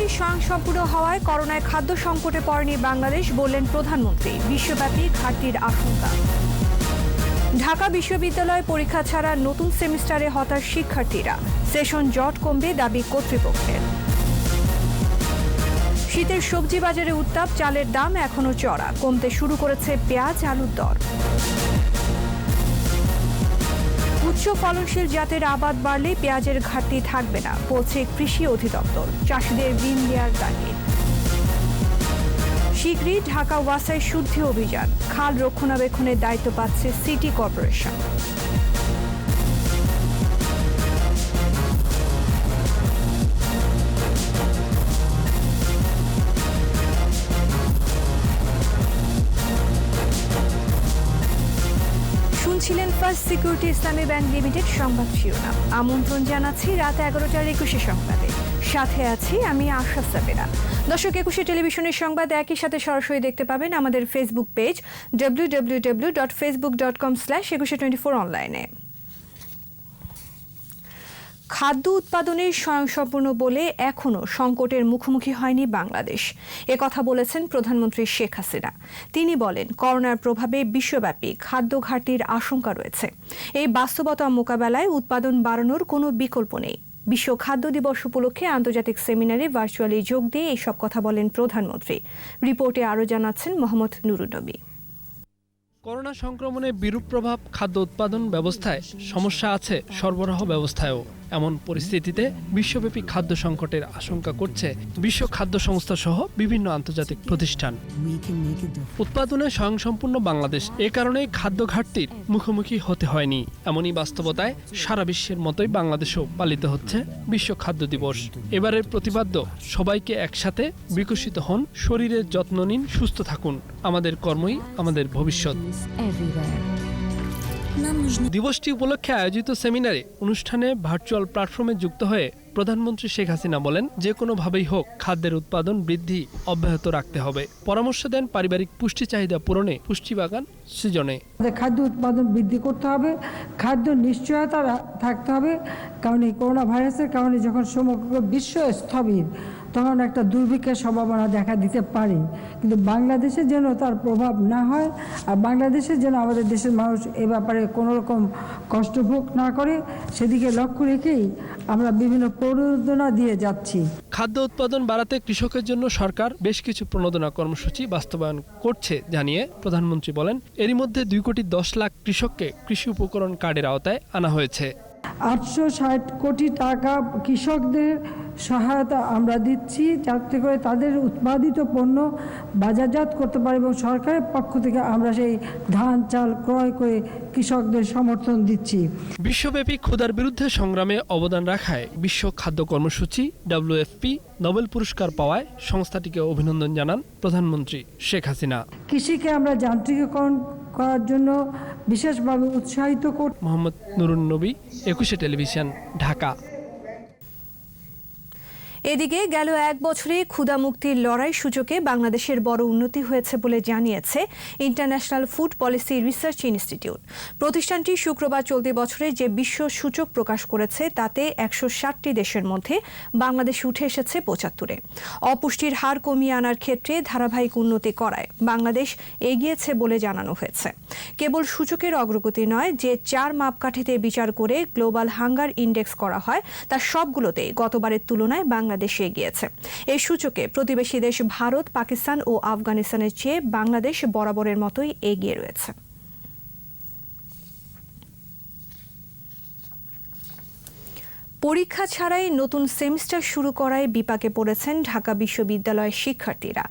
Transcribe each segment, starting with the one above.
উৎপাদনে স্বয়ংসম্পূর্ণ হওয়ায় করোনায় খাদ্য সংকটে পড়েনি বাংলাদেশ বললেন প্রধানমন্ত্রী। বিশ্বব্যাপী ঘাটতির আশঙ্কা। ঢাকা বিশ্ববিদ্যালয়ে পরীক্ষা ছাড়া নতুন সেমিস্টারে হতাশ শিক্ষার্থীরা। সেশন জট কমবে দাবি কর্তৃপক্ষের। শীতের সবজি বাজারে উত্তাপ, চালের দাম এখনো চড়া, কমতে শুরু করেছে পেঁয়াজ আলুর দর। উচ্চ ফলনশীল জাতের আবাদ বাড়লে পেঁয়াজের ঘাটতি থাকবে না বলছে কৃষি অধিদপ্তর। চাষিদের ঋণ দেওয়ার তাগিদ। শীঘ্রই ঢাকা ওয়াসায় শুদ্ধি অভিযান, খাল রক্ষণাবেক্ষণের দায়িত্ব পাচ্ছে সিটি কর্পোরেশন। শুনছিলেন ফার্স্ট সিকিউরিটি ইসলামী ব্যাংক লিমিটেড সংবাদ শিরোনাম। আমন্ত্রণ জানাচ্ছি রাত 11টার 21 সংবাদে। সাথে আছি আমি আশা সাবেরা। দর্শক, 21 টেলিভিশনের সংবাদ একই সাথে সরাসরি দেখতে পাবেন আমাদের ফেসবুক পেজ www.facebook.com/2124 অনলাইনে। খাদ্য উৎপাদনে স্বয়ংসম্পূর্ণ বলে এখনও সংকটের মুখোমুখি হয়নি বাংলাদেশ, কথা বলেছেন প্রধানমন্ত্রী শেখ হাসিনা। তিনি বলেন, করোনার প্রভাবে বিশ্বব্যাপী খাদ্য ঘাটতির আশঙ্কা রয়েছে। এই বাস্তবতা মোকাবেলায় উৎপাদন বাড়ানোর কোনো বিকল্প নেই। বিশ্ব খাদ্য দিবস উপলক্ষে আন্তর্জাতিক সেমিনারে ভার্চুয়ালি যোগ দিয়ে এইসব কথা বলেন প্রধানমন্ত্রী। রিপোর্টে আরও জানাচ্ছেন মোহাম্মদ নুরুন নবী। করোনা সংক্রমণের বিরূপ প্রভাব খাদ্য উৎপাদন ব্যবস্থায়, সমস্যা আছে সরবরাহ ব্যবস্থায়ও। এমন পরিস্থিতিতে বিশ্বব্যাপী খাদ্য সংকটের আশঙ্কা করছে বিশ্ব খাদ্য সংস্থা সহ বিভিন্ন আন্তর্জাতিক প্রতিষ্ঠান। উৎপাদনে স্বয়ংসম্পূর্ণ বাংলাদেশ এ কারণে খাদ্য ঘাটতির মুখোমুখি হতে হয়নি। এমনই বাস্তবতায় সারা বিশ্বের মতোই বাংলাদেশেও পালিত হচ্ছে বিশ্ব খাদ্য দিবস। এবারের প্রতিপাদ্য, সবাইকে একসাথে বিকশিত হন, শরীরের যত্ন নিন, সুস্থ থাকুন। আমাদের কর্মই আমাদের ভবিষ্যৎ। দিবসটি উপলক্ষে আয়োজিত সেমিনারে অনুষ্ঠানে ভার্চুয়াল প্ল্যাটফর্মে যুক্ত হয়ে প্রধানমন্ত্রী শেখ হাসিনা বলেন, যে কোনোভাবেই হোক খাদ্যের উৎপাদন বৃদ্ধি অব্যাহত রাখতে হবে। পরামর্শ দেন পারিবারিক পুষ্টি চাহিদা পূরণে, পুষ্টি বাগান সৃজনে। খাদ্য উৎপাদন বৃদ্ধি করতে হবে, খাদ্য নিশ্চয়তা থাকতে হবে, কারণ এই করোনা ভাইরাসের কারণে যখন সমগ্র বিশ্ব স্থবির, তখন একটা দুর্ভিক্ষের সম্ভাবনা দেখা দিতে পারে। কিন্তু বাংলাদেশের যেন তার প্রভাব না হয়, আর বাংলাদেশের যেন আমাদের দেশের মানুষ এ ব্যাপারে কোনো রকম কষ্ট ভোগ না করে, সেদিকে লক্ষ্য রেখেই আমরা বিভিন্ন প্রণোদনা দিয়ে যাচ্ছি। খাদ্য উৎপাদন বাড়াতে কৃষকের জন্য সরকার বেশ কিছু প্রণোদনা কর্মসূচি বাস্তবায়ন করছে জানিয়ে প্রধানমন্ত্রী বলেন, এরই মধ্যে 2,10,00,000 কৃষককে কৃষি উপকরণ কার্ডের আওতায় আনা হয়েছে। 860 কোটি টাকা কৃষকদের সহায়তা আমরা দিচ্ছি, যাতে করে তাদের উৎপাদিত পণ্য বাজারজাত করতে পারে, এবং সরকারের পক্ষ থেকে আমরা সেই ধান চাল ক্রয় করে কৃষকদের সমর্থন দিচ্ছি। বিশ্বব্যাপী ক্ষুধার বিরুদ্ধে সংগ্রামে অবদান রাখায় বিশ্ব খাদ্য কর্মসূচি WFP নোবেল পুরস্কার পাওয়ায় সংস্থাটিকে অভিনন্দন জানান প্রধানমন্ত্রী শেখ হাসিনা। কৃষিকে আমরা যান্ত্রিকীকরণ করার জন্য বিশেষভাবে উৎসাহিত করতে। মোহাম্মদ নুরুন নবী, 21 টেলিভিশন, ঢাকা। এদিকে গেল 1 বছরে ক্ষুধা মুক্তির লড়াই সূচকে বাংলাদেশের বড় উন্নতি হয়েছে বলে জানিয়েছে international food policy research institute. প্রতিষ্ঠানটি শুক্রবার চলতি বছরে যে বিশ্ব সূচক প্রকাশ করেছে তাতে 160টি দেশের মধ্যে বাংলাদেশ উঠে এসেছে 75-এ। অপুষ্টির হার কমিয়ে আনার ক্ষেত্রে ধারাবাহিক উন্নতি করায় বাংলাদেশ এগিয়েছে বলে জানানো হয়েছে। কেবল সূচকের অগ্রগতি নয়, যে 4 মাপকাঠিতে বিচার করে গ্লোবাল হাঙ্গার ইন্ডেক্স করা হয় তার সবগুলোতেই গতবারের তুলনায় বাংলাদেশ এগিয়েছে। এই সূচকে প্রতিবেশী দেশ ভারত, পাকিস্তান ও আফগানিস্তানের চেয়ে বাংলাদেশ বরাবরের মতোই এগিয়ে রয়েছে। পরীক্ষা ছাড়াই নতুন সেমিস্টার শুরু করায় বিপাকে পড়েছেন ঢাকা বিশ্ববিদ্যালয়ের শিক্ষার্থীরা।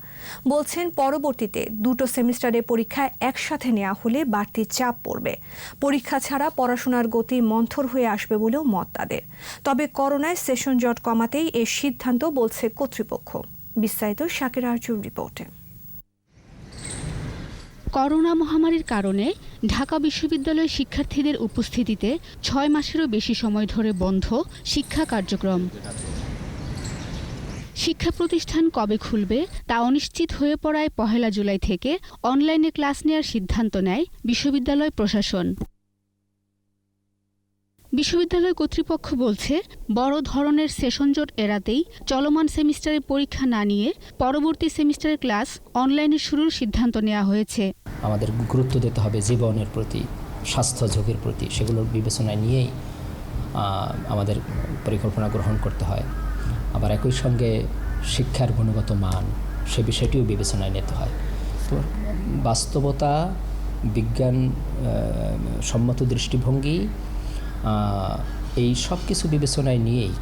বলছেন, পরবর্তীতে 2টো সেমিস্টারে পরীক্ষা একসাথে নেওয়া হলে বাড়তি চাপ পড়বে। পরীক্ষা ছাড়া পড়াশোনার গতি মন্থর হয়ে আসবে বলেও মত তাদের। তবে করোনায় সেশন জট কমাতেই এর সিদ্ধান্ত বলছে কর্তৃপক্ষ। বিস্তারিত শাকির আরজুর রিপোর্টে। করোনা মহামারীর কারণে ঢাকা বিশ্ববিদ্যালয়ের শিক্ষার্থীদের উপস্থিতিতে 6 মাসেরও বেশি সময় ধরে বন্ধ শিক্ষা কার্যক্রম। শিক্ষা প্রতিষ্ঠান কবে খুলবে তা অনিশ্চিত হয়ে পড়ায় 1 জুলাই থেকে অনলাইনে ক্লাস নেওয়ার সিদ্ধান্ত নেয় বিশ্ববিদ্যালয় প্রশাসন। বিশ্ববিদ্যালয় কর্তৃপক্ষ বলছে, বড় ধরনের সেশন জট এড়াতেই চলমান সেমিস্টারের পরীক্ষা না নিয়ে পরবর্তী সেমিস্টারের ক্লাস অনলাইনে শুরুর সিদ্ধান্ত নেওয়া হয়েছে। আমাদের গুরুত্ব দিতে হবে জীবনের প্রতি, স্বাস্থ্য ঝুঁকির প্রতি, সেগুলোর বিবেচনায় নিয়েই আমাদের পরিকল্পনা গ্রহণ করতে হয়। আবার একই সঙ্গে শিক্ষার গুণগত মান, সে বিষয়টিও বিবেচনায় নিতে হয়। তো বাস্তবতা, বিজ্ঞান সম্মত দৃষ্টিভঙ্গি, এই সব কিছু বিবেচনায় নিয়েই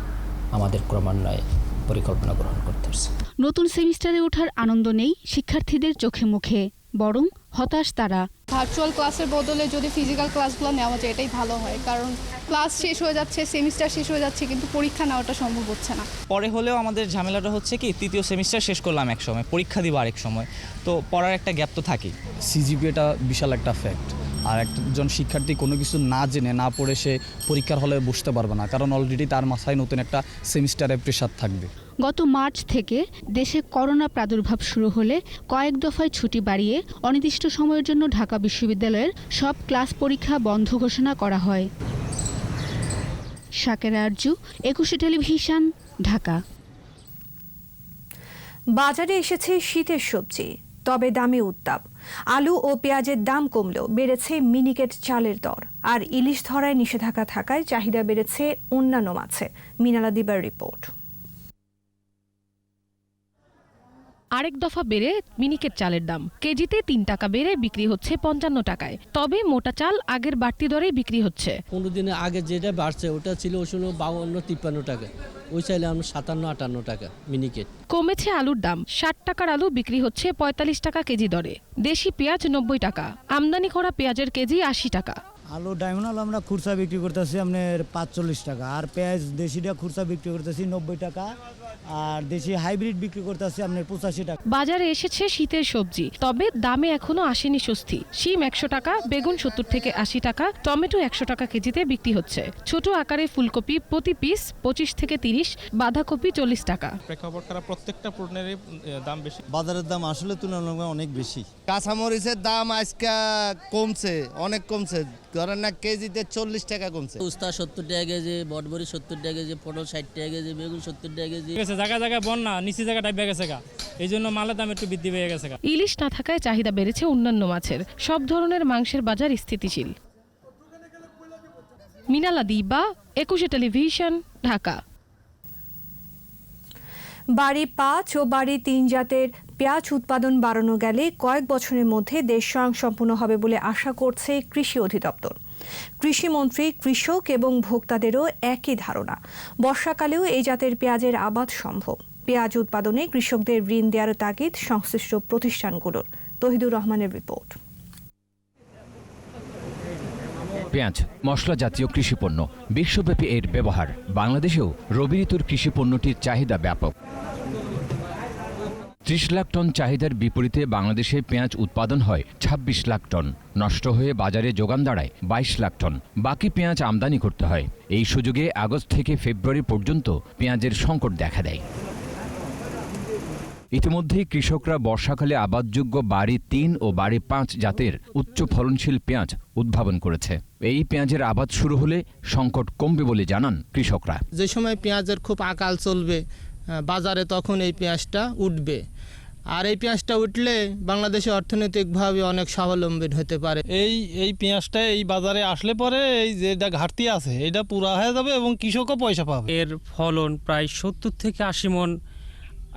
আমাদের ক্রমান্বয়ে পরিকল্পনা গ্রহণ করতে হচ্ছে। নতুন সেমিস্টারে ওঠার আনন্দ নেই শিক্ষার্থীদের চোখে মুখে, বরং হতাশ তারা। ভার্চুয়াল ক্লাসের বদলে যদি ফিজিক্যাল ক্লাসগুলো নেওয়া যায় এটাই ভালো হয়, কারণ ক্লাস শেষ হয়ে যাচ্ছে, সেমিস্টার শেষ হয়ে যাচ্ছে, কিন্তু পরীক্ষা নেওয়াটা সম্ভব হচ্ছে না। পরে হলেও আমাদের ঝামেলাটা হচ্ছে কি, তৃতীয় সেমিস্টার শেষ করলাম এক সময়, পরীক্ষা দিব আরেক সময়, তো পড়ার একটা গ্যাপ তো থাকেই। সিজিপিএটা বিশাল একটা ফ্যাক্ট। আর একজন শিক্ষার্থী কোনো কিছু না জেনে না পড়ে সে পরীক্ষার হলে বসতে পারবে না, কারণ অলরেডি তার মাথায় নতুন একটা সেমিস্টারে প্রেশার থাকবে। গত মার্চ থেকে দেশে করোনা প্রাদুর্ভাব শুরু হলে কয়েক দফায় ছুটি বাড়িয়ে অনির্দিষ্ট সময়ের জন্য ঢাকা বিশ্ববিদ্যালয়ের সব ক্লাস পরীক্ষা বন্ধ ঘোষণা করা হয়। শাকেরা আরজু, 21 টেলিভিশন, ঢাকা। বাজারে এসেছে শীতের সবজি, তবে দামে উত্তাপ। আলু ও পেঁয়াজের দাম কমলেও বেড়েছে মিনিকেট চালের দর, আর ইলিশ ধরায় নিষেধাজ্ঞা থাকায় চাহিদা বেড়েছে অন্যান্য মাছে। মিনালা দিবার রিপোর্ট। আরেক দফা বেড়ে মিনিকেট চালের দাম কেজিতে 3 টাকা বেড়ে বিক্রি হচ্ছে 55 টাকায়। তবে মোটা চাল আগের বাড়তি দরেই বিক্রি হচ্ছে। 15 দিনের আগে যেটা বাড়ছে ওটা ছিল 52-53 টাকা, ওই চাইলে আমরা 57-58 টাকা মিনিকেট। কমেছে আলুর দাম, 60 টাকার আলু বিক্রি হচ্ছে 45 টাকা কেজি দরে। দেশি পেঁয়াজ 90 টাকা, আমদানি করা পেঁয়াজের কেজি 80 টাকা। আলু ডায়মন্ড আলু আমরা খুচরা বিক্রি করতেছি আপনার 45 টাকা, আর পেঁয়াজ দেশিটা খুচরা বিক্রি করতেছি 90 টাকা, আর দেশি হাইব্রিড বিক্রি করতেছি আপনার 85 টাকা। বাজারে এসেছে শীতের সবজি, তবে দামে এখনো আসেনি স্বস্তি। শিম 100 টাকা, বেগুন 70 থেকে 80 টাকা, টমেটো 100 টাকা কেজিতে বিক্রি হচ্ছে। ছোট আকারে ফুলকপি প্রতি পিস 25 থেকে 30, বাঁধাকপি 40 টাকা। প্রেক্ষাপট খারাপ, প্রত্যেকটা পণ্যের দাম বেশি। বাজারের দাম আসলে তুলনামূলক অনেক বেশি। কাঁচামরিচের দাম আজকে কমছে, অনেক কমছে, ধরেন না কেজিতে 40 টাকা কমছে। উস্তা 70 টাকা কেজি, বটবড়ি 70 টাকা কেজি, পটল 60 টাকা কেজি, বেগুন 70 টাকা কেজি। জায়গায় জায়গায় বন্যা, নিচে জায়গা ডাইবে গেছে গা, এই জন্য মালের দাম একটু বৃদ্ধি পেয়ে গেছে গা। ইলিশ না থাকায় চাহিদা বেড়েছে অন্যান্য মাছের। সব ধরনের মাংসের বাজার স্থিতিশীল। মিনালা দিবা, 21 টেলিভিশন, ঢাকা। বাড়ি 5 ও বাড়ি 3 জাতের পেঁয়াজ উৎপাদন বাড়ানো গেলে কয়েক বছরের মধ্যে দেশ স্বয়ংসম্পূর্ণ হবে বলে আশা করছে কৃষি অধিদপ্তর। কৃষিমন্ত্রী, কৃষক এবং ভোক্তাদেরও একই ধারণা। বর্ষাকালেও এই জাতের পেঁয়াজের আবাদ সম্ভব। পেঁয়াজ উৎপাদনে কৃষকদের ঋণ দেওয়ার তাগিদ সংশ্লিষ্ট প্রতিষ্ঠানগুলোর। তহিদুর রহমানের রিপোর্ট। পেঁয়াজ মশলা জাতীয় কৃষিপণ্য, বিশ্বব্যাপী এর ব্যবহার। বাংলাদেশেও রবি ঋতুর কৃষিপণ্যটির চাহিদা ব্যাপক। 30 লাখ টন চাহিদার বিপরীতে বাংলাদেশে পেঁয়াজ উৎপাদন হয় 26 লাখ টন। নষ্ট হয়ে বাজারে যোগান দাঁড়ায় 22 লাখ টন। বাকি পেঁয়াজ আমদানি করতে হয়। এই সুযোগে আগস্ট থেকে ফেব্রুয়ারি পর্যন্ত পেঁয়াজের সংকট দেখা দেয়। ইতিমধ্যেই কৃষকরা বর্ষাকালে আবাদযোগ্য বাড়ি 3 ও বাড়ি 5 জাতের উচ্চ ফলনশীল পেঁয়াজ উদ্ভাবন করেছে। এই পেঁয়াজের আবাদ শুরু হলে সংকট কমবে বলে জানান কৃষকরা। যে সময় পেঁয়াজের খুব আকাল চলবে বাজারে, তখন এই পেঁয়াজটা উঠবে, আর এই পেঁয়াজটা উঠলে বাংলাদেশে অর্থনৈতিকভাবে অনেক স্বাবলম্বী হতে পারে। এই পেঁয়াজটা এই বাজারে আসলে পরে এই যেটা ঘাটতি আছে এটা পুরা হয়ে যাবে এবং কৃষকও পয়সা পাবে। এর ফলন প্রায় 70 থেকে 80 মণ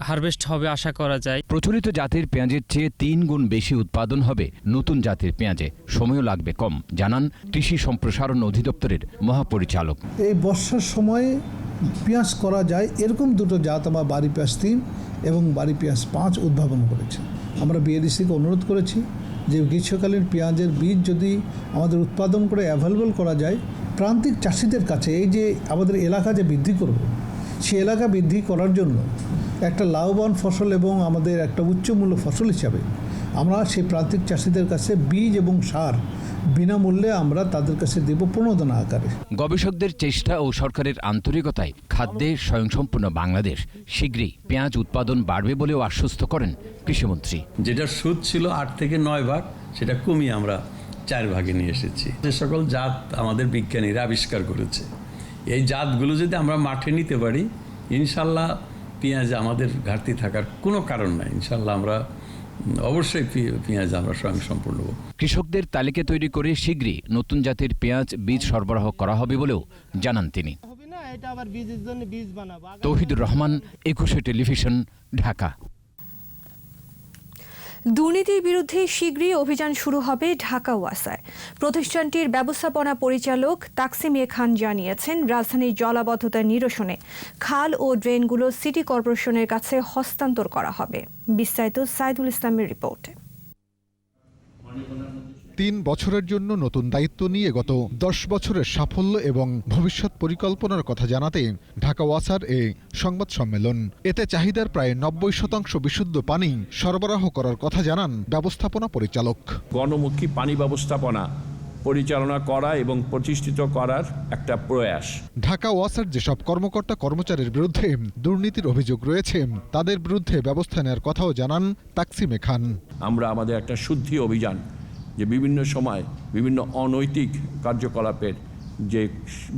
হারভেস্ট হবে আশা করা যায়। প্রচলিত জাতের পেঁয়াজের চেয়ে 3 গুণ বেশি উৎপাদন হবে নতুন জাতের পেঁয়াজে। সময়ও লাগবে কম, জানান কৃষি সম্প্রসারণ অধিদপ্তরের মহাপরিচালক। এই বর্ষার সময় পেঁয়াজ করা যায় এরকম দুটো জাত আমরা বাড়ি পেঁয়াজ 3 এবং বাড়ি পেঁয়াজ 5 উদ্ভাবন করেছি। আমরা বিএডিসিকে অনুরোধ করেছি যে গ্রীষ্মকালীন পেঁয়াজের বীজ যদি আমাদের উৎপাদন করে অ্যাভেলেবল করা যায় প্রান্তিক চাষিদের কাছে, এই যে আমাদের এলাকা যে বৃদ্ধি করব সেই এলাকা বৃদ্ধি করার জন্য একটা লাভবান ফসল এবং আমাদের একটা উচ্চমূল্য ফসল হিসাবে আমরা সেই প্রান্তিক চাষিদের কাছে বীজ এবং সার বিনামূল্যে আমরা তাদের কাছে দেব প্রণোদনা আকারে। গবেষকদের চেষ্টা ও সরকারের আন্তরিকতায় খাদ্যে স্বয়ংসম্পূর্ণ বাংলাদেশ শীঘ্রই পেঁয়াজ উৎপাদন বাড়বে বলেও আশ্বস্ত করেন কৃষিমন্ত্রী। যেটা সুদ ছিল 8 থেকে 9 ভাগ, সেটা কমিয়ে আমরা 4 ভাগে নিয়ে এসেছি। যে সকল জাত আমাদের বিজ্ঞানীরা আবিষ্কার করেছে, এই জাতগুলো যদি আমরা মাঠে নিতে পারি, ইনশাল্লাহ পেঁয়াজ আমাদের ঘাটতি থাকার কোনো কারণ নাই। ইনশাল্লাহ আমরা অবশ্যই পেঁয়াজ আমরা স্বয়ংসম্পূর্ণ হব। কৃষকদের তালিকা তৈরি করে শীঘ্রই নতুন জাতের পেঁয়াজ বীজ সরবরাহ করা হবে বলেও জানান তিনি। তৌহিদুর রহমান, 21 টেলিভিশন, ঢাকা। দুর্নীতির বিরুদ্ধে শীঘ্রই অভিযান শুরু হবে ঢাকা ওয়াসায়। প্রতিষ্ঠানটির ব্যবস্থাপনা পরিচালক তাকসিম এ খান জানিয়েছেন, রাজধানীর জলাবদ্ধতা নিরসনে খাল ও ড্রেনগুলো সিটি কর্পোরেশনের কাছে হস্তান্তর করা হবে। বিস্তারিত সাইদুল ইসলামের রিপোর্টে। 3 বছরের জন্য নতুন দায়িত্ব নিয়ে গত 10 বছরের সাফল্য এবং ভবিষ্যৎ পরিকল্পনার কথা জানাতে ঢাকা ওয়াসার এই সংবাদ সম্মেলন। এতে চাহিদার প্রায় 90% বিশুদ্ধ পানি সরবরাহ করার কথা জানান ব্যবস্থাপনা পরিচালক। গণমুখী পানি ব্যবস্থাপনা পরিচালনা করা এবং প্রতিষ্ঠিত করার একটা প্রয়াস। ঢাকা ওয়াসার যেসব কর্মকর্তা কর্মচারীর বিরুদ্ধে দুর্নীতির অভিযোগ রয়েছে, তাদের বিরুদ্ধে ব্যবস্থা নেওয়ার কথাও জানান তাকসিমে খান। আমরা আমাদের একটা শুদ্ধি অভিযান, যে বিভিন্ন সময় বিভিন্ন অনৈতিক কার্যকলাপের যে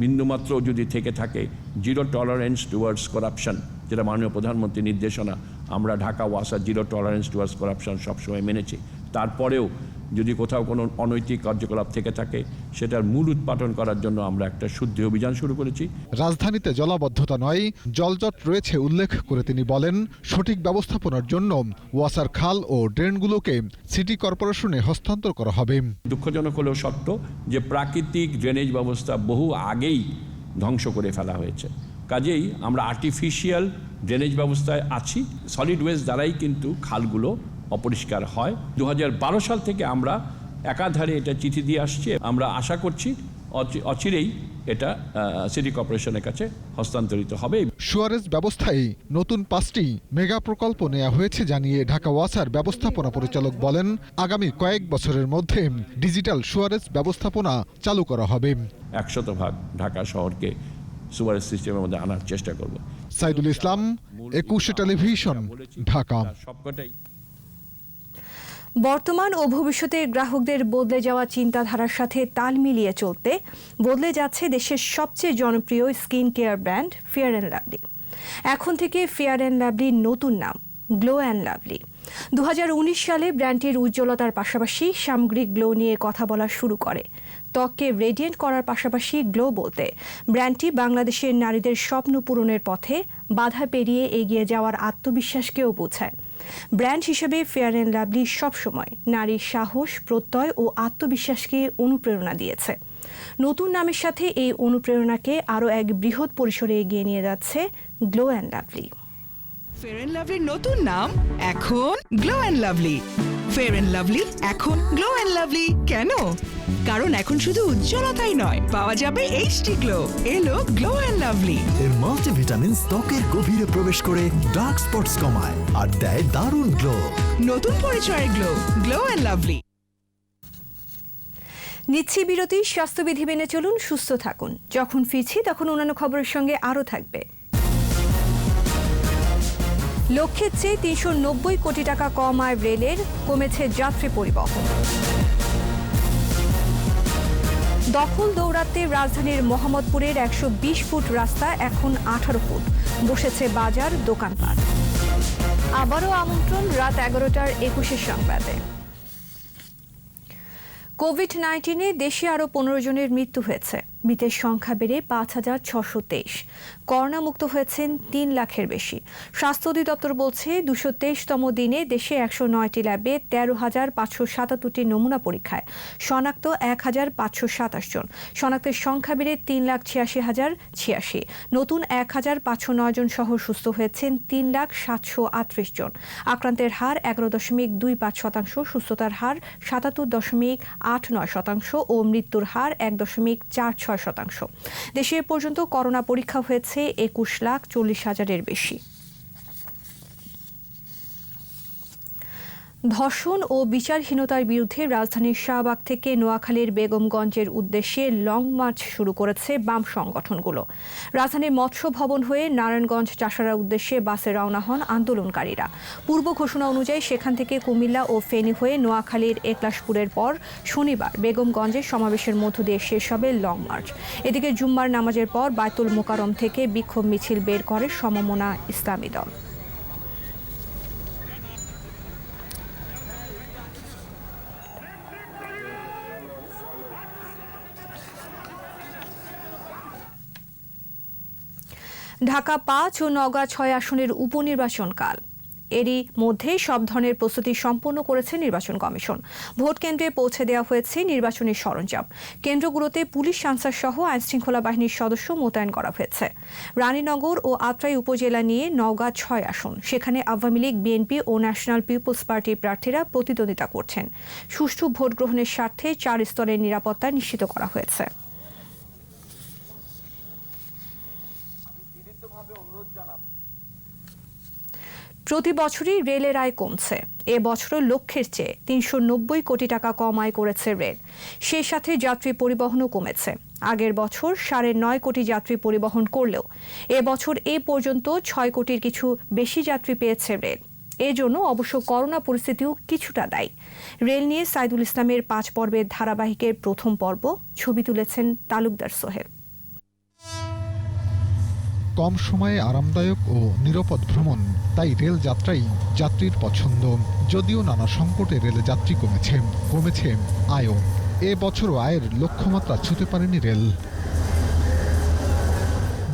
বিন্দুমাত্র যদি থেকে থাকে, জিরো টলারেন্স টুয়ার্ডস করাপশন, যেটা মাননীয় প্রধানমন্ত্রীর নির্দেশনা, আমরা ঢাকা ওয়াসা জিরো টলারেন্স টুয়ার্ডস করাপশন সবসময় মেনেছি। তারপরেও যদি কোথাও কোনো অনৈতিক কার্যকলাপ থেকে থাকে, সেটার মূল উৎপাদন করার জন্য আমরা একটা শুদ্ধি অভিযান শুরু করেছি। রাজধানীতে জলাবদ্ধতা নয়, জলজট রয়েছে উল্লেখ করে তিনি বলেন, সঠিক ব্যবস্থাপনার জন্য ওয়াসার খাল ও ড্রেনগুলোকে সিটি কর্পোরেশনে হস্তান্তর করা হবে। দুঃখজনক হলেও সত্য যে প্রাকৃতিক ড্রেনেজ ব্যবস্থা বহু আগেই ধ্বংস করে ফেলা হয়েছে। কাজেই আমরা আর্টিফিশিয়াল ড্রেনেজ ব্যবস্থায় আছি। সলিড ওয়েস্ট দ্বারাই কিন্তু খালগুলো অপরিষ্কার হয়। 2012 সাল থেকে আমরা একাধারে এটা চিঠি দিয়ে আসছি। আমরা আশা করছি অচিরেই এটা সিটি কর্পোরেশনের কাছে হস্তান্তরিত হবে। সুয়ারেজ ব্যবস্থায় নতুন 5টি মেগা প্রকল্প নেওয়া হয়েছে জানিয়ে ঢাকা ওয়াসার ব্যবস্থাপনা পরিচালক বলেন, আগামী কয়েক বছরের মধ্যে ডিজিটাল সুয়ারেজ ব্যবস্থাপনা চালু করা হবে। 100% ঢাকা শহরকে সুয়ারেজ সিস্টেমের মধ্যে আনার চেষ্টা করব। সাইদুল ইসলাম, 21 টেলিভিশন, ঢাকা। সবকটাই বর্তমান ও ভবিষ্যতের গ্রাহকদের বদলে যাওয়া চিন্তাধারার সাথে তাল মিলিয়ে চলতে বদলে যাচ্ছে দেশের সবচেয়ে জনপ্রিয় skin care brand fair and Lovely. এখন থেকে ফেয়ার অ্যান্ড লাভলির নতুন নাম গ্লো অ্যান্ড লাভলি। 2019 সালে ব্র্যান্ডটির উজ্জ্বলতার পাশাপাশি সামগ্রিক গ্লো নিয়ে কথা বলা শুরু করে। ত্বককে রেডিয়েন্ট করার পাশাপাশি গ্লো বলতে ব্র্যান্ডটি বাংলাদেশের নারীদের স্বপ্ন পূরণের পথে বাধা পেরিয়ে এগিয়ে যাওয়ার আত্মবিশ্বাসকেও বোঝায়। ব্র্যান্ড হিসেবে ফেয়ার অ্যান্ড লাভলি সবসময় নারীর সাহস, প্রত্যয় ও আত্মবিশ্বাসকে অনুপ্রেরণা দিয়েছে। নতুন নামের সাথে এই অনুপ্রেরণাকে আরও এক বৃহৎ পরিসরে এগিয়ে নিয়ে যাচ্ছে Glow and Lovely. Fair and লাভলির নতুন নাম এখন Glow and Lovely. Fair and Lovely এখন গ্লো অ্যান্ড লাভলি। কেন? কারণ এখন শুধু উজ্জ্বলতাই নয়, পাওয়া যাবে এইচডি গ্লো। এলো গ্লো অ্যান্ড লাভলি। এর মাল্টিভিটামিন ত্বকের গভীরে প্রবেশ করে ডার্ক স্পটস কমায় আর দেয় দারুণ গ্লো। নতুন পরিচয়ের গ্লো, গ্লো অ্যান্ড লাভলি। নিচ্ছি বিরতি। স্বাস্থ্যবিধি মেনে চলুন, সুস্থ থাকুন। যখন ফিরছি তখন অন্যান্য খবরের সঙ্গে আরও থাকবে। লক্ষ্যের চেয়ে 390 কোটি টাকা কম আয় রেলের, কমেছে যাত্রী পরিবহন। দখল দৌড়াতে রাজধানীর মোহাম্মদপুরের 120 ফুট রাস্তা এখন 18 ফুট, বসেছে বাজার, দোকানপাট। আবারও আমন্ত্রণ রাত 11টার 21 সংবাদে। কোভিড-19 দেশে আরও 15 জনের মৃত্যু হয়েছে। মৃতের সংখ্যা বেড়ে 5623। করোনামুক্ত হয়েছেন 3 লাখের বেশি। স্বাস্থ্য অধিদপ্তর বলছে 223তম দিনে দেশে 109টি ল্যাবে 13,577টি নমুনা পরীক্ষায় শনাক্ত 1,527 জন। শনাক্তের সংখ্যা বেড়ে 3,86,086। নতুন 1,509 জন সহ সুস্থ হয়েছেন 3,738 জন। আক্রান্তের হার 11.25%, সুস্থতার হার 77.89% ও মৃত্যুর হার 1.46%। দেশে এ পর্যন্ত করোনা পরীক্ষা হয়েছে 21,40,000-এর বেশি। ধর্ষণ ও বিচারহীনতার বিরুদ্ধে রাজধানীর শাহবাগ থেকে নোয়াখালীর বেগমগঞ্জের উদ্দেশ্যে লং মার্চ শুরু করেছে বাম সংগঠনগুলো। রাজধানীর মৎস্য ভবন হয়ে নারায়ণগঞ্জ চাষারার উদ্দেশ্যে বাসে রওনা হন আন্দোলনকারীরা। পূর্ব ঘোষণা অনুযায়ী সেখান থেকে কুমিল্লা ও ফেনী হয়ে নোয়াখালীর একলাশপুরের পর শনিবার বেগমগঞ্জের সমাবেশের মধ্য দিয়ে শেষ হবে লং মার্চ। এদিকে জুম্মার নামাজের পর বায়তুল মোকাররম থেকে বিক্ষোভ মিছিল বের করে সমমনা ইসলামী দল। ঢাকা ৫ ও নওগাঁ ৬ আসনের উপনির্বাচন কাল। এরই মধ্যে সব ধরনের প্রস্তুতি সম্পন্ন করেছে নির্বাচন কমিশন। ভোট কেন্দ্রে পৌঁছে দেওয়া হয়েছে নির্বাচনী সরঞ্জাম। কেন্দ্রগুলোতে পুলিশ আনসার সহ আইনশৃঙ্খলা বাহিনীর সদস্য মোতায়েন করা হয়েছে। রানীনগর ও আত্রাই উপজেলা নিয়ে নওগাঁ ৬ আসন, সেখানে আওয়ামী লীগ, বিএনপি ও ন্যাশনাল পিপলস পার্টির প্রার্থীরা প্রতিদ্বন্দ্বিতা করছেন। সুষ্ঠু ভোট গ্রহণের স্বার্থে ৪ স্তরের নিরাপত্তা নিশ্চিত করা হয়েছে। প্রতি বছরই রেলের আয় কমছে। এ বছরও লক্ষ্যের চেয়ে ৩৯০ কোটি টাকা কম আয় করেছে রেল। সেই সাথে যাত্রী পরিবহনও কমেছে। আগের বছর ৯.৫ কোটি যাত্রী পরিবহন করলেও এ বছর এ পর্যন্ত ৬ কোটির কিছু বেশি যাত্রী পেয়েছে রেল। এজন্য অবশ্য করোনা পরিস্থিতিও কিছুটা দায়ী। রেল নিয়ে সাইদুল ইসলামের ৫ পর্বের ধারাবাহিকের প্রথম পর্ব, ছবি তুলেছেন তালুকদার সোহেল। কম সময়ে আরামদায়ক ও নিরাপদ ভ্রমণ, তাই রেল যাত্রাই যাত্রীর পছন্দ। যদিও নানা সংকটে রেলে যাত্রী কমেছে আয়ও। এ বছরও আয়ের লক্ষ্যমাত্রা ছুঁতে পারেনি রেল।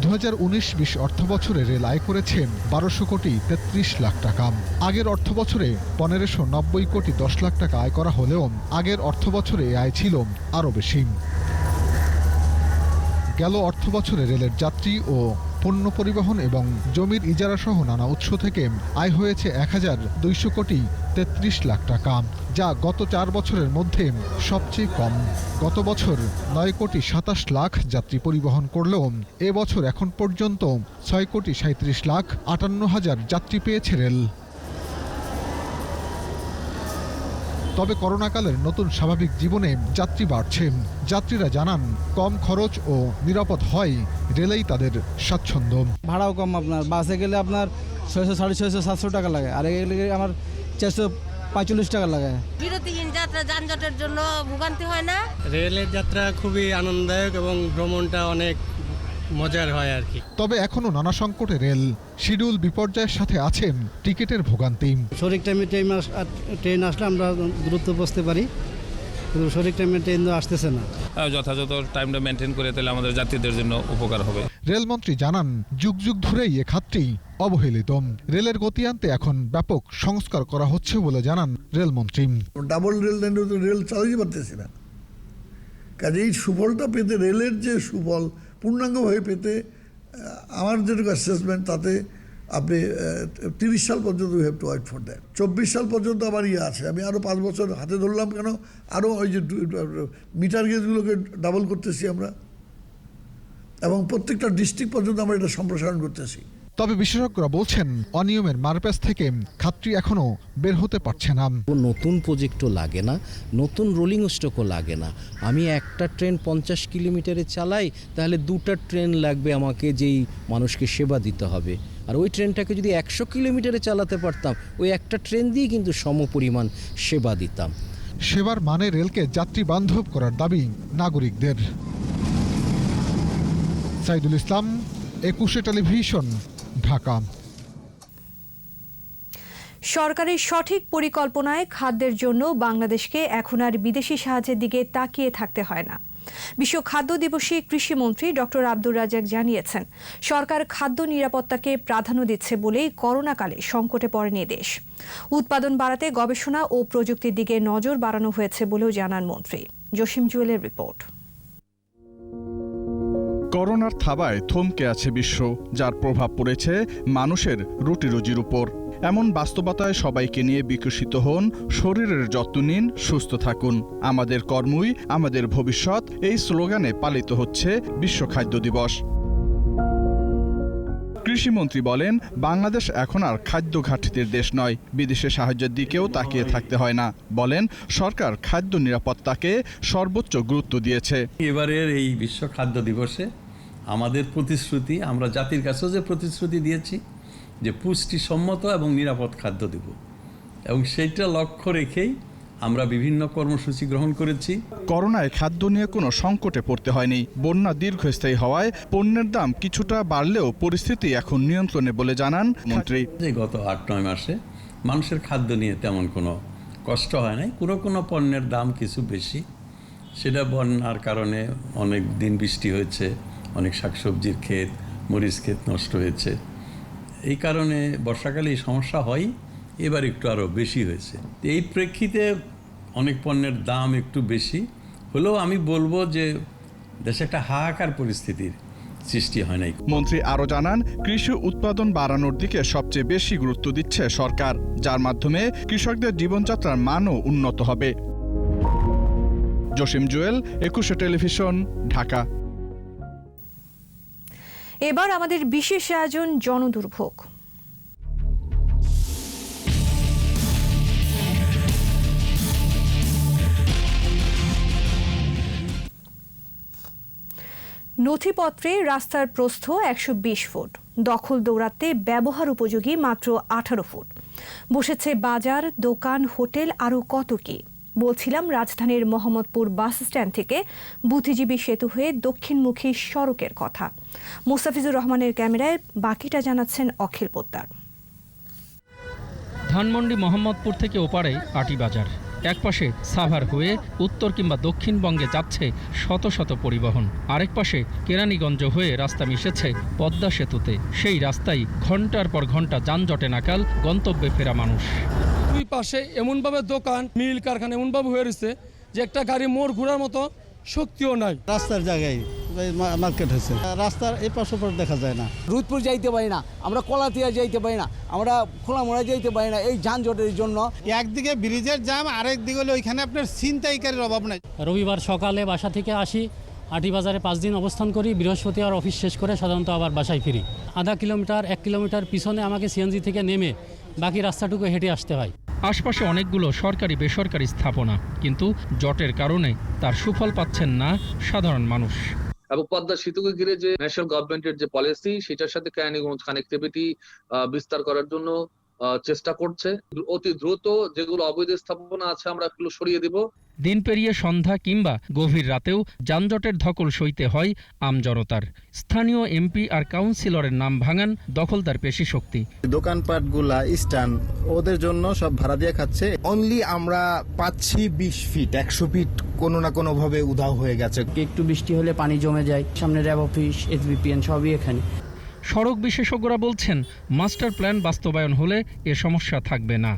2019-20 অর্থবছরে রেল আয় করেছে 1200 কোটি 33 লাখ টাকা। আগের অর্থবছরে 1590 কোটি 10 লাখ টাকা আয় করা হলেও আগের অর্থবছরে আয় ছিল আরও বেশি। গেল অর্থবছরে রেলের যাত্রী ও পণ্য পরিবহন এবং জমির ইজারা সহ নানা উৎস থেকে আয় হয়েছে 1200 কোটি 33 লাখ টাকা, যা গত 4 বছরের মধ্যে সবচেয়ে কম। গত বছর 9 কোটি 27 লাখ যাত্রী পরিবহন করলেও এ বছর এখন পর্যন্ত 6 কোটি 37 লাখ 58 হাজার যাত্রী পেয়েছে রেল। তবে করোনাকালের নতুন স্বাভাবিক জীবনে যাত্রী বাড়ছে। যাত্রীরা জানান, কম খরচ ও নিরাপদ হয় রেলেই তাদের স্বাচ্ছন্দ্য। ভাড়াও কম, আপনার বাসে গেলে আপনার 600, 650, 700 টাকা লাগে, আর এগুলো আমার 445 টাকা লাগে। বিরতিহীন যাত্রা, যানজটের জন্য ভোগান্তি হয় না। রেলের যাত্রা খুবই আনন্দদায়ক এবং ভ্রমণটা অনেক মজার হয় আর কি। তবে এখনো নানা সংকটে রেল। শিডিউল বিপর্যয়ের সাথে আছে টিকিটের ভোগান্তি। সঠিক টাইমে ট্রেন আসলে আমরা দ্রুত বসতে পারি, কিন্তু সঠিক টাইমে ট্রেন আসতেছে না। যথাযথ টাইমটা মেনটেন করে তাহলে আমাদের যাত্রীদের জন্য উপকার হবে। রেলমন্ত্রী জানান, যুগ যুগ ধরেই এ খাতটি অবহেলিত। রেলের গতি আনতে এখন ব্যাপক সংস্কার করা হচ্ছে বলে জানান রেলমন্ত্রী। ডাবল রেল লাইনে তো রেল চালাতে পারতেছি না, কাজে এই সুফলটা পেতে, রেলের যে সুফল পূর্ণাঙ্গভাবে পেতে আমার যেটুকু অ্যাসেসমেন্ট, তাতে আপনি 30 সাল পর্যন্ত we have to wait for that. 24 সাল পর্যন্ত আমার আছে, আমি আরও 5 বছর হাতে ধরলাম কেন, আরও ওই যে মিটার গেজগুলোকে ডাবল করতেছি আমরা, এবং প্রত্যেকটা ডিস্ট্রিক্ট পর্যন্ত আমরা এটা সম্প্রসারণ করতেছি। তবে বিশেষজ্ঞরা বলছেন, অনিয়মের মারপ্যাচ থেকে খাতটি এখনো বের হতে পারছে না। নতুন প্রজেক্টও লাগে না, নতুন রোলিং স্টকও লাগে না। আমি একটা ট্রেন 50 কিলোমিটারে চালাই, তাহলে 2টা ট্রেন লাগবে আমাকে, যেই মানুষকে সেবা দিতে হবে। আর ওই ট্রেনটাকে যদি 100 কিলোমিটারে চালাতে পারতাম, ওই একটা ট্রেন দিয়ে কিন্তু সমপরিমাণ সেবা দিতাম। সেবার মানে রেলকে যাত্রী বান্ধব করার দাবি নাগরিকদের। সাইদুল ইসলাম, 21 টেলিভিশন, ঢাকা। সরকারের সঠিক পরিকল্পনায় খাদ্যের জন্য বাংলাদেশকে এখন আর বিদেশি সাহায্যের দিকে তাকিয়ে থাকতে হয় না। বিশ্ব খাদ্য দিবসে কৃষিমন্ত্রী ডক্টর আব্দুর রাজ্জাক জানিয়েছেন, সরকার খাদ্য নিরাপত্তাকে প্রাধান্য দিচ্ছে বলেই করোনাকালে সংকটে পড়েনি দেশ। উৎপাদন বাড়াতে গবেষণা ও প্রযুক্তির দিকে নজর বাড়ানো হয়েছে বলেও জানান মন্ত্রী। জসিম জুয়েলের রিপোর্ট। করোনার থাবায় থমকে আছে বিশ্ব, যার প্রভাব পড়েছে মানুষের রুটিরুজির উপর। এমন বাস্তবতায় সবাইকে নিয়ে বিকশিত হন, শরীরের যত্ন নিন, সুস্থ থাকুন। আমাদের কর্মই আমাদের ভবিষ্যৎ, এই স্লোগানে পালিত হচ্ছে বিশ্ব খাদ্য দিবস। কৃষিমন্ত্রী বলেন, বাংলাদেশ এখন আর খাদ্য ঘাটতির দেশ নয়, বিদেশে সাহায্যের দিকেও তাকিয়ে থাকতে হয় না। বলেন, সরকার খাদ্য নিরাপত্তাকে সর্বোচ্চ গুরুত্ব দিয়েছে। এবারের এই বিশ্ব খাদ্য দিবসে আমাদের প্রতিশ্রুতি, আমরা জাতির কাছেও যে প্রতিশ্রুতি দিয়েছি যে পুষ্টিসম্মত এবং নিরাপদ খাদ্য দেব, এবং সেইটা লক্ষ্য রেখেই আমরা বিভিন্ন কর্মসূচি গ্রহণ করেছি। করোনায় খাদ্য নিয়ে কোনো সংকটে পড়তে হয়নি। বন্যা দীর্ঘস্থায়ী হওয়ায় পণ্যের দাম কিছুটা বাড়লেও পরিস্থিতি এখন নিয়ন্ত্রণে বলে জানান মন্ত্রী। গত 8-9 মাসে মানুষের খাদ্য নিয়ে তেমন কোনো কষ্ট হয় নাই। কোনো পণ্যের দাম কিছু বেশি, সেটা বন্যার কারণে অনেক দিন বৃষ্টি হয়েছে, অনেক শাকসবজির ক্ষেত, মরিচ ক্ষেত নষ্ট হয়েছে। এই কারণে বর্ষাকালে এই সমস্যা হয়, এবার একটু আরও বেশি হয়েছে। এই প্রেক্ষিতে অনেক পণ্যের দাম একটু বেশি হলেও আমি বলবো যে দেশে একটা হাহাকার পরিস্থিতির সৃষ্টি হয় নাই। মন্ত্রী আরও জানান, কৃষি উৎপাদন বাড়ানোর দিকে সবচেয়ে বেশি গুরুত্ব দিচ্ছে সরকার, যার মাধ্যমে কৃষকদের জীবনযাত্রার মানও উন্নত হবে। জসিম জুয়েল, একুশে টেলিভিশন, ঢাকা। এবার আমাদের বিশেষ আয়োজন জনদুর্ভোগ। নথিপত্রে রাস্তার প্রস্থ 120 ফুট, দখল দৌড়াতে ব্যবহার উপযোগী মাত্র 18 ফুট। বসেছে বাজার, দোকান, হোটেল, আরও কত কি। বলছিলাম রাজধানীর মোহাম্মদপুর বাস স্ট্যান্ড থেকে বুদ্ধিজীবী সেতু হয়ে দক্ষিণমুখী সড়কের কথা। মোস্তাফিজুর রহমানের ক্যামেরায় বাকিটা জানাচ্ছেন অখিল পোদ্দার। ধানমন্ডি মোহাম্মদপুর থেকে ওপারে আটিবাজার, একপাশে সাভার হয়ে উত্তর কিংবা দক্ষিণবঙ্গে যাচ্ছে শত শত পরিবহন, আরেক পাশে কেরানীগঞ্জ হয়ে রাস্তা মিশেছে পদ্মা সেতুতে। সেই রাস্তায় ঘন্টার পর ঘন্টা যানজটে নাকাল গন্তব্যে ফেরা মানুষ। দুই পাশে এমনভাবে দোকান, মিল, কারখানা এমনভাবে হয়ে রয়েছে যে একটা গাড়ি মোড় ঘোরার মতো শক্তিও নাই। রাস্তার জায়গায় মার্কেট হয়েছে, রাস্তার এই পাশ ওপর দেখা যায় না। রুদপুর যাইতে পারি না, আমরা কলাতিয়া যাইতে পারি না, আমরা খোলামোড়া যাইতে পারি না এই যানজটের জন্য। একদিকে ব্রিজের জাম, আরেক দিকে হলো ওইখানে আপনার ছিনতাইকারীর অভাব নাই। রবিবার সকালে বাসা থেকে আসি, আটিবাজারে 5 দিন অবস্থান করি, বৃহস্পতিবার অফিস শেষ করে সাধারণত আবার বাসায় ফিরি। আধা কিলোমিটার 1 কিলোমিটার পিছনে আমাকে সিএনজি থেকে নেমে বাকি রাস্তাটুকু হেঁটে আসতে হয়। আশপাশে অনেকগুলো সরকারি বেসরকারি স্থাপনা, কিন্তু জটের কারণে তার সুফল পাচ্ছেন না সাধারণ মানুষ। এবং পদ্মা সেতুকে ঘিরে যে ন্যাশনাল গভর্নমেন্টের যে পলিসি, সেটার সাথে কেরানীগঞ্জ কানেক্টিভিটি বিস্তার করার জন্য চেষ্টা করছে। অতি দ্রুত যেগুলো অবৈধ স্থাপনা আছে আমরা এগুলো সরিয়ে দিব। দিন পেরিয়ে সন্ধ্যা কিংবা গভীর রাতেও যানজটের ধকল সইতে হয় আমজনতার। স্থানীয় এমপি আর কাউন্সিলরের নাম ভাঙান দখলদার পেশি শক্তি। দোকানপাটগুলা স্ট্যান্ড ওদের জন্য সব ভাড়া দিয়ে খাচ্ছে। অনলি আমরা পাচ্ছি 20 ফিট, 100 ফিট কোনো না কোনো ভাবে উধাও হয়ে গেছে। একটু বৃষ্টি হলে পানি জমে যায়, সামনে র্যাব অফিস, এসবিপিএন সবই এখানে। সড়ক বিশেষজ্ঞরা বলছেন, মাস্টার প্ল্যান বাস্তবায়ন হলে এ সমস্যা থাকবে না।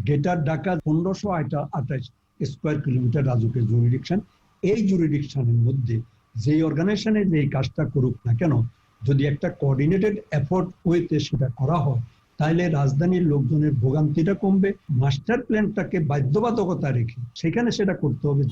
গ্রেটার ঢাকা 1528 স্কোয়ার কিলোমিটার রাজুকের জুরিডিকশন। এই জুরিডিকশনের মধ্যে যেই অর্গানাইজেশনের এই কাজটা করুক না কেন, যদি একটা কোঅর্ডিনেটেড এফোর্ট ওয়েতে সেটা করা হয়, তাহলে রাজধানীর লোকজনের ভোগান্তিটা কমবে। মাস্টার প্ল্যানটাকে বাধ্যবাধকতা রেখে সেখানে সেটা করতে হবে।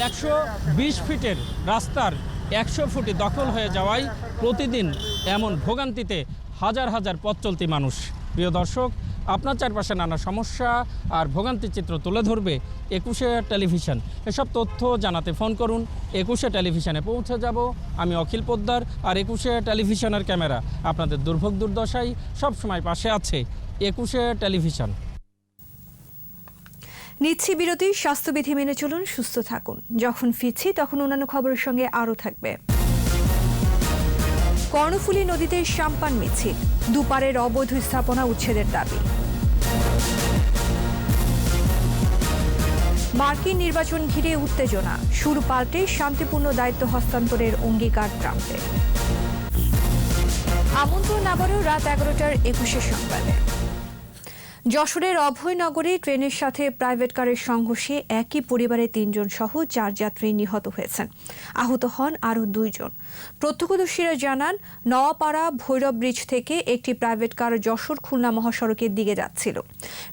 120 ফিটের রাস্তার 100 ফুটে দখল হয়ে যাওয়ায় প্রতিদিন এমন ভোগান্তিতে হাজার হাজার পথ চলতি মানুষ। প্রিয় দর্শক, আপনার চারপাশে নানা সমস্যা আর ভোগান্তির চিত্র তুলে ধরবে 21শে টেলিভিশন। এসব তথ্য জানাতে ফোন করুন। 21শে টেলিভিশনে পৌঁছে যাব আমি অখিল পোদ্দার, আর 21শে টেলিভিশনের ক্যামেরা আপনাদের দুর্ভোগ দুর্দশায় সবসময় পাশে আছে। 21শে টেলিভিশন। নিচ্ছি বিরতি। স্বাস্থ্যবিধি মেনে চলুন, সুস্থ থাকুন। যখন ফিরছি তখন অন্যান্য খবরের সঙ্গে আরও থাকবে। কর্ণফুলী নদীতে সাম্পান মিছিল, দুপারের অবৈধ স্থাপনা উচ্ছেদের দাবি। মার্কিন নির্বাচন ঘিরে উত্তেজনা, সুর পাল্টে শান্তিপূর্ণ দায়িত্ব হস্তান্তরের অঙ্গীকার ট্রাম্পের। আমন্ত্রণ আবারও রাত 11টার 21শে সংবাদে। যশোরের অভয়নগরে ট্রেনের সাথে প্রাইভেট কারের সংঘর্ষে একই পরিবারের ৩ জন সহ 4 যাত্রী নিহত হয়েছেন। আহত হন আরও 2 জন। প্রত্যক্ষদর্শীরা জানান, নওয়াপাড়া ভৈরব ব্রিজ থেকে একটি প্রাইভেট কার যশোর খুলনা মহাসড়কের দিকে যাচ্ছিল।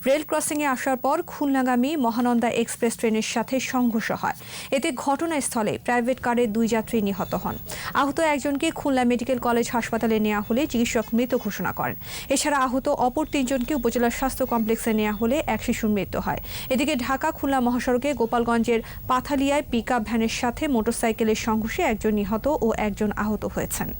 রেল ক্রসিংয়ে আসার পর খুলনাগামী মহানন্দা এক্সপ্রেস ট্রেনের সাথে সংঘর্ষ হয়। এতে ঘটনাস্থলে প্রাইভেট কারের 2 যাত্রী নিহত হন। আহত একজনকে খুলনা মেডিকেল কলেজ হাসপাতালে নেওয়া হলে চিকিৎসক মৃত ঘোষণা করেন। এছাড়া আহত অপর 3 জনকে উপজেলা স্বাস্থ্য কমপ্লেক্সে নেওয়া হলে এক শিশুর মৃত্যু হয়। এদিকে ঢাকা খুলনা মহাসড়কে গোপালগঞ্জের পাথালিয়ায় পিকআপ ভ্যানের সাথে মোটরসাইকেলের সংঘর্ষে একজন নিহত ও একজন আহত হয়েছেন।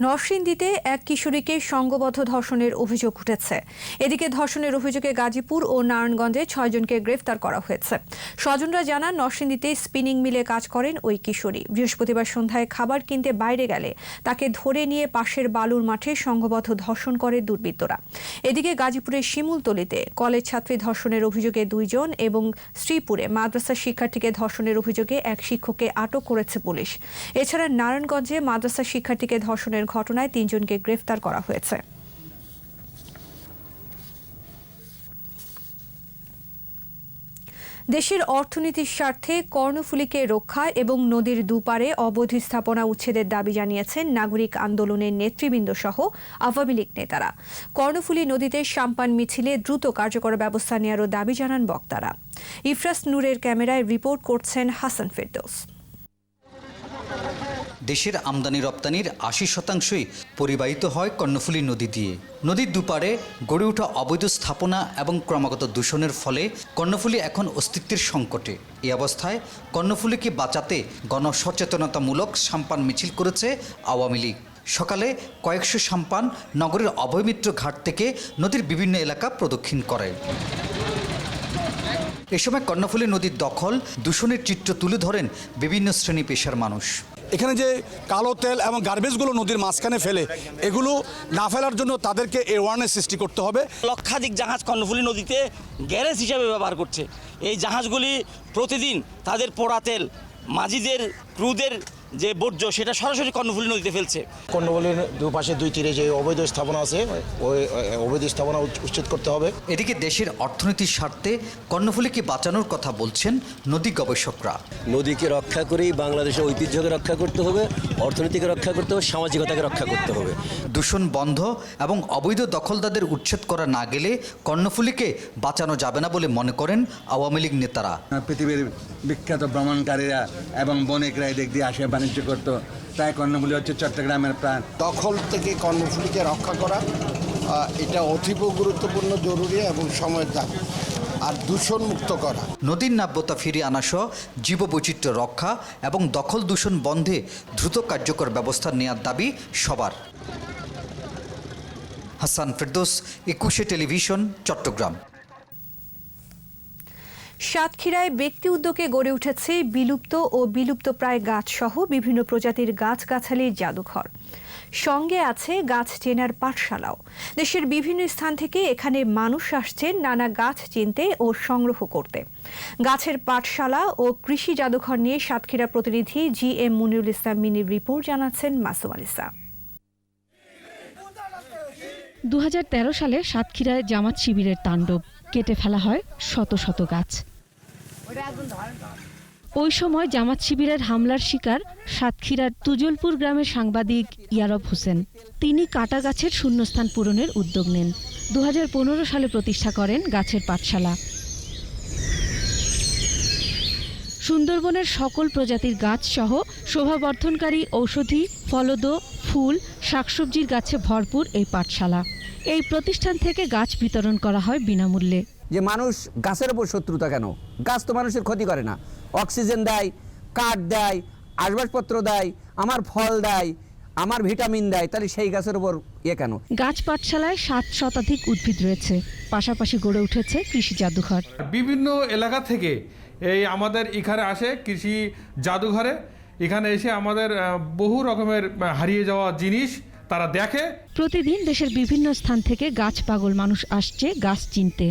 নরসিংদীতে এক কিশোরীকে সংঘবদ্ধ ধর্ষণের অভিযোগ উঠেছে। এদিকে ধর্ষণের অভিযোগে গাজীপুর ও নারায়ণগঞ্জে 6 জনকে গ্রেফতার করা হয়েছে। স্বজনরা জানান, নরসিংদীতে স্পিনিং মিলে কাজ করেন ওই কিশোরী। বৃহস্পতিবার সন্ধ্যায় খাবার কিনতে বাইরে গেলে তাকে ধরে নিয়ে পাশের বালুর মাঠে সংঘবদ্ধ ধর্ষণ করে দুর্বৃত্তরা। এদিকে গাজীপুরের শিমুলতলীতে কলেজ ছাত্রী ধর্ষণের অভিযোগে 2 জন এবং শ্রীপুরে মাদ্রাসা শিক্ষার্থীকে ধর্ষণের অভিযোগে এক শিক্ষককে আটক করেছে পুলিশ। এছাড়া নারায়ণগঞ্জে মাদ্রাসা শিক্ষার্থীকে ধর্ষণের ঘটনায় 3 জনকে গ্রেফতার করা হয়েছে। দেশের অর্থনীতির স্বার্থে কর্ণফুলীকে রক্ষা এবং নদীর দুপারে অবৈধ স্থাপনা উচ্ছেদের দাবি জানিয়েছেন নাগরিক আন্দোলনের নেতৃবৃন্দ সহ আওয়ামী লীগ নেতারা। কর্ণফুলী নদীতে সাম্পান মিছিলে দ্রুত কার্যকর ব্যবস্থা নেওয়ারও দাবি জানান বক্তারা। ইফরাস নূরের ক্যামেরায় রিপোর্ট করছেন হাসান ফেরদৌস। দেশের আমদানি রপ্তানির 80% পরিবাহিত হয় কর্ণফুলী নদী দিয়ে। নদীর দুপারে গড়ে ওঠা অবৈধ স্থাপনা এবং ক্রমাগত দূষণের ফলে কর্ণফুলী এখন অস্তিত্বের সংকটে। এই অবস্থায় কর্ণফুলীকে বাঁচাতে গণসচেতনতামূলক সাম্পান মিছিল করেছে আওয়ামী লীগ। সকালে কয়েকশো সাম্পান নগরের অভয়মিত্র ঘাট থেকে নদীর বিভিন্ন এলাকা প্রদক্ষিণ করে। এ সময় কর্ণফুলী নদীর দখল, দূষণের চিত্র তুলে ধরেন বিভিন্ন শ্রেণী পেশার মানুষ। এখানে যে কালো তেল এবং গার্বেজগুলো নদীর মাঝখানে ফেলে, এগুলো না ফেলার জন্য তাদেরকে অ্যাওয়ারনেস সৃষ্টি করতে হবে। লক্ষাধিক জাহাজ কর্ণফুলী নদীতে গ্যারেজ হিসাবে ব্যবহার করছে। এই জাহাজগুলি প্রতিদিন তাদের পোড়া তেল, মাঝিদের, ক্রুদের যে বর্জ্য সেটা সরাসরি কর্ণফুলী নদীতে ফেলছে। কর্ণফুলীর দুপাশে 2 তীরে যে অবৈধ স্থাপনা আছে, ওই অবৈধ স্থাপনা উচ্ছেদ করতে হবে। এদিকে দেশের অর্থনীতির স্বার্থে কর্ণফুলীকে বাঁচানোর কথা বলছেন নদী গবেষকরা। নদীকে রক্ষা করেই বাংলাদেশের ঐতিহ্যকে রক্ষা করতে হবে, অর্থনীতিকে রক্ষা করতে হবে, সামাজিকতাকে রক্ষা করতে হবে। দূষণ বন্ধ এবং অবৈধ দখলদারদের উচ্ছেদ করা না গেলে কর্ণফুলীকে বাঁচানো যাবে না বলে মনে করেন আওয়ামী লীগ নেতারা। পৃথিবীর বিখ্যাত ভ্রমণকারীরা এবং বণিকরা এদিক দিয়ে আসে বাণিজ্য করতো, তাই কর্ণফুলী হচ্ছে চট্টগ্রামের প্রাণ। দখল থেকে কর্ণফুলীকে রক্ষা করা এটা অতীব গুরুত্বপূর্ণ, জরুরি এবং সময়ের দাবি। আর দূষণ মুক্ত করা, নদীর নাব্যতা ফিরিয়ে আনা সহ জীববৈচিত্র্য রক্ষা এবং দখল দূষণ বন্ধে দ্রুত কার্যকর ব্যবস্থা নেওয়ার দাবি সবার। হাসান ফেরদৌস, 21 টেলিভিশন, চট্টগ্রাম। সাতক্ষীরায় ব্যক্তি উদ্যোগে গড়ে উঠেছে বিলুপ্ত ও বিলুপ্তপ্রায় গাছসহ বিভিন্ন প্রজাতির গাছগাছালির জাদুঘর। সঙ্গে আছে গাছ চেনার পাঠশালাও। দেশের বিভিন্ন স্থান থেকে এখানে মানুষ আসছেন নানা গাছ চিনতে ও সংগ্রহ করতে। গাছের পাঠশালা ও কৃষি জাদুঘর নিয়ে সাতক্ষীরা প্রতিনিধি GM মুনিরুল ইসলাম মিনির রিপোর্ট জানাচ্ছেন মাসুম আলিসা। 2013 সালে সাতক্ষীরায় জামাত শিবিরের তাণ্ডব, কেটে ফেলা হয় শত শত গাছ। ওই সময় জামাত শিবিরের হামলার শিকার সাতক্ষীরার তুজলপুর গ্রামের সাংবাদিক ইয়ারব হোসেন। তিনি কাটা গাছের শূন্যস্থান পূরণের উদ্যোগ নেন। 2015 সালে প্রতিষ্ঠা করেন গাছের পাঠশালা। সুন্দরবনের সকল প্রজাতির গাছ সহ শোভাবর্ধনকারী ঔষধি, ফলদ, ফুল, শাকসবজির গাছে ভরপুর এই পাঠশালা। এই প্রতিষ্ঠান থেকে গাছ বিতরণ করা হয় বিনামূল্যে। যে মানুষ গাছের ওপর শত্রুতা কেন? গাছ তো মানুষের ক্ষতি করে না, অক্সিজেন দেয়, কাঠ দেয়, আসবাবপত্র দেয়, আমার ফল দেয়, আমার ভিটামিন দেয়, তাহলে সেই গাছের ওপর কেন? গাছ পাঠশালায় 7 শতাধিক উদ্ভিদ রয়েছে। পাশাপাশি গড়ে উঠেছে কৃষি জাদুঘর। বিভিন্ন এলাকা থেকে এই আমাদের এখানে আসে কৃষি জাদুঘরে। এখানে এসে আমাদের বহু রকমের হারিয়ে যাওয়া জিনিস তারা দেখে। প্রতিদিন দেশের বিভিন্ন স্থান থেকে গাছ পাগল মানুষ আসছে গাছ চিনতে।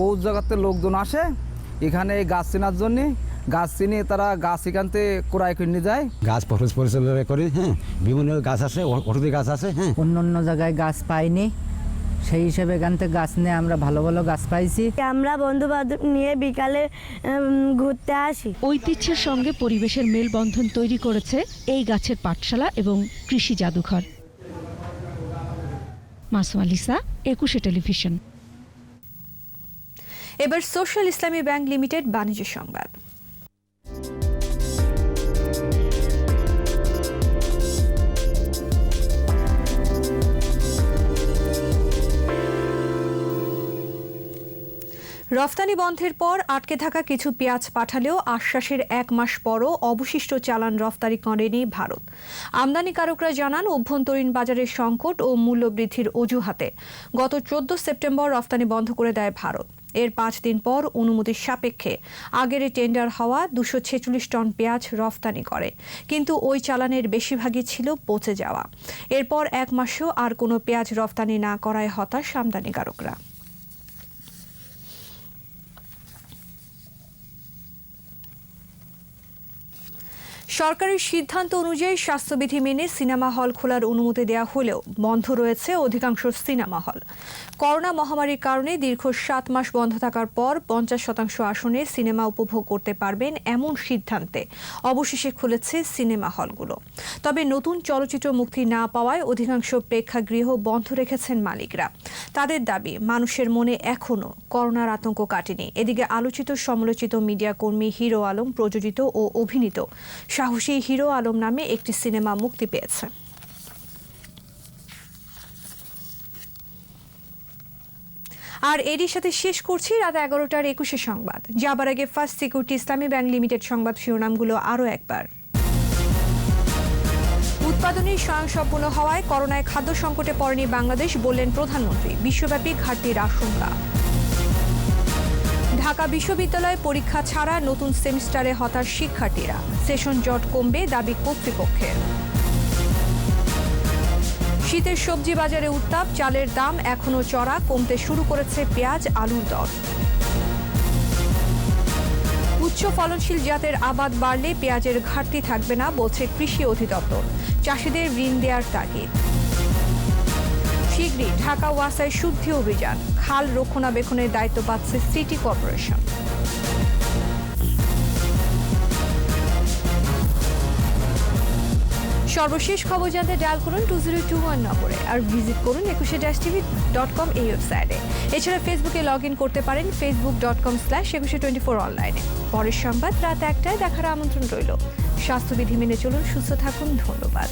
বহু জায়গাতে লোকজন আসে, এখানে গাছ চেনার জন্যে গাছ চিনে তারা গাছ এখান থেকে ক্রয় করে নিয়ে যায়। গাছ পরিচালনা করি, হ্যাঁ, বিভিন্ন গাছ আছে, ওষুধি গাছ আছে। হ্যাঁ, অন্য অন্য জায়গায় গাছ পাইনি, সেই হিসেবে এখান থেকে গাছ নিয়ে আমরা ভালো ভালো গাছ পাইছি। আমরা বন্ধু বান্ধব নিয়ে বিকালে ঘুরতে আসি। ঐতিহ্যের সঙ্গে পরিবেশের মেলবন্ধন তৈরি করেছে এই গাছের পাঠশালা এবং কৃষি জাদুঘর। মাসুম আলিসা, 21 টেলিভিশন। এবার সোশ্যাল ইসলামী ব্যাংক লিমিটেড বাণিজ্য সংবাদ। রফতানি বন্ধের পর আটকে থাকা কিছু পেঁয়াজ পাঠালেও আশ্বাসের 1 মাস পরও অবশিষ্ট চালান রফতানি করেনি ভারত। আমদানিকারকরা জানান, অভ্যন্তরীণ বাজারের সংকট ও মূল্যবৃদ্ধির অজুহাতে গত 14 সেপ্টেম্বর রফতানি বন্ধ করে দেয় ভারত। এর 5 দিন পর অনুমতির সাপেক্ষে আগের টেন্ডার হওয়া 246 টন পেঁয়াজ রফতানি করে, কিন্তু ওই চালানের বেশিরভাগই ছিল পচে যাওয়া। এরপর 1 মাসেও আর কোনো পেঁয়াজ রফতানি না করায় হতাশ আমদানিকারকরা। সরকারের সিদ্ধান্ত অনুযায়ী স্বাস্থ্যবিধি মেনে সিনেমা হল খোলার অনুমতি দেওয়া হলেও বন্ধ রয়েছে অধিকাংশ সিনেমা হল। করোনা মহামারীর কারণে দীর্ঘ 7 মাস বন্ধ থাকার পর 50% আসনে সিনেমা উপভোগ করতে পারবেন এমন সিদ্ধান্তে অবশেষে খুলেছে সিনেমা হলগুলো। তবে নতুন চলচ্চিত্র মুক্তি না পাওয়ায় অধিকাংশ প্রেক্ষাগৃহ বন্ধ রেখেছেন মালিকরা। তাদের দাবি, মানুষের মনে এখনও করোনার আতঙ্ক কাটেনি। এদিকে আলোচিত সমালোচিত মিডিয়া কর্মী হিরো আলম প্রযোজিত ও অভিনীত সাহসী হিরো আলম নামে একটি সিনেমা মুক্তি পেয়েছে। আর এরই সাথে শেষ করছি রাত 11টার 21 সংবাদ। যাবার আগে ফার্স্ট সিকিউরিটি ইসলামী ব্যাংক লিমিটেড সংবাদ শিরোনামগুলো আরও একবার। উৎপাদনে স্বয়ংসম্পূর্ণ হওয়ায় করোনায় খাদ্য সংকটে পড়েনি বাংলাদেশ, বললেন প্রধানমন্ত্রী। বিশ্বব্যাপী ঘাটতির আশঙ্কা। ঢাকা বিশ্ববিদ্যালয়ে পরীক্ষা ছাড়া নতুন সেমিস্টারে হতাশ শিক্ষার্থীরা। সেশন জট কমবে দাবি কর্তৃপক্ষের। শীতের সবজি বাজারে উত্তাপ, চালের দাম এখনো চড়া, কমতে শুরু করেছে পেঁয়াজ আলুর দর। উচ্চ ফলনশীল জাতের আবাদ বাড়লে পেঁয়াজের ঘাটতি থাকবে না, বলছে কৃষি অধিদপ্তর। চাষিদের ঋণ দেওয়ার তাগিদ। শীঘ্রই ঢাকা ওয়াসায় শুদ্ধি অভিযান, খাল রক্ষণাবেক্ষণের দায়িত্ব পাচ্ছে সিটি কর্পোরেশন। সর্বশেষ খবর জানতে ডায়াল করুন 2021 নম্বরে আর ভিজিট করুন 21-tv.com এই ওয়েবসাইটে। এছাড়া ফেসবুকে লগ ইন করতে পারেন facebook.com/2124 অনলাইনে। পরের সংবাদ রাত 1টায় দেখার আমন্ত্রণ রইল। স্বাস্থ্যবিধি মেনে চলুন, সুস্থ থাকুন। ধন্যবাদ।